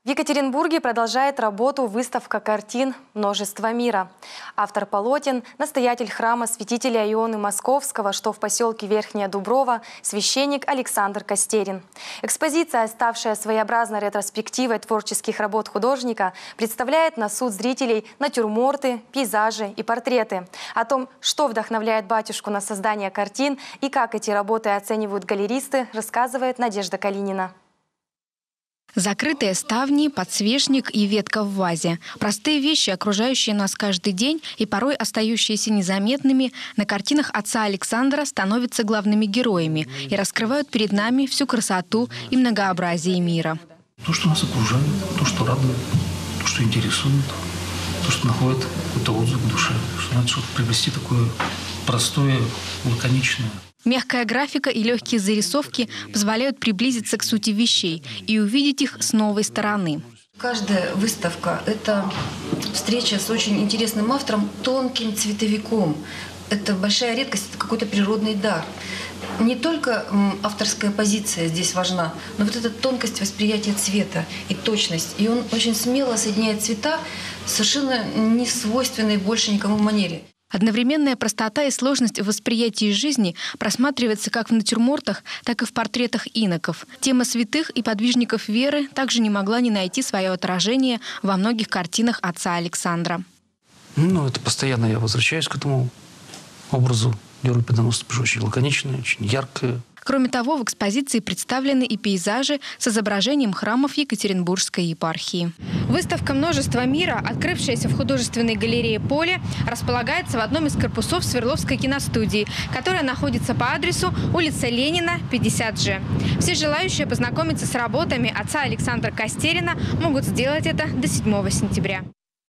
В Екатеринбурге продолжает работу выставка картин «Множество мира». Автор полотен – настоятель храма святителя Ионы Московского, что в поселке Верхняя Дуброва, священник Александр Костерин. Экспозиция, ставшая своеобразной ретроспективой творческих работ художника, представляет на суд зрителей натюрморты, пейзажи и портреты. О том, что вдохновляет батюшку на создание картин и как эти работы оценивают галеристы, рассказывает Надежда Калинина. Закрытые ставни, подсвечник и ветка в вазе. Простые вещи, окружающие нас каждый день и порой остающиеся незаметными, на картинах отца Александра становятся главными героями и раскрывают перед нами всю красоту и многообразие мира. То, что нас окружает, то, что радует, то, что интересует, то, что находит какой-то отзыв в душе. Что надо что-то приобрести такое простое, лаконичное. Мягкая графика и легкие зарисовки позволяют приблизиться к сути вещей и увидеть их с новой стороны. Каждая выставка – это встреча с очень интересным автором, тонким цветовиком. Это большая редкость, это какой-то природный дар. Не только авторская позиция здесь важна, но вот эта тонкость восприятия цвета и точность. И он очень смело соединяет цвета в совершенно не свойственной больше никому манере. Одновременная простота и сложность в восприятии жизни просматривается как в натюрмортах, так и в портретах иноков. Тема святых и подвижников веры также не могла не найти свое отражение во многих картинах отца Александра. Это постоянно я возвращаюсь к этому образу. Герой Победоносца, очень лаконичное, очень яркое. Кроме того, в экспозиции представлены и пейзажи с изображением храмов Екатеринбургской епархии. Выставка «Множество мира», открывшаяся в художественной галерее «Поле», располагается в одном из корпусов Свердловской киностудии, которая находится по адресу улица Ленина, 50G. Все желающие познакомиться с работами отца Александра Костерина могут сделать это до 7 сентября.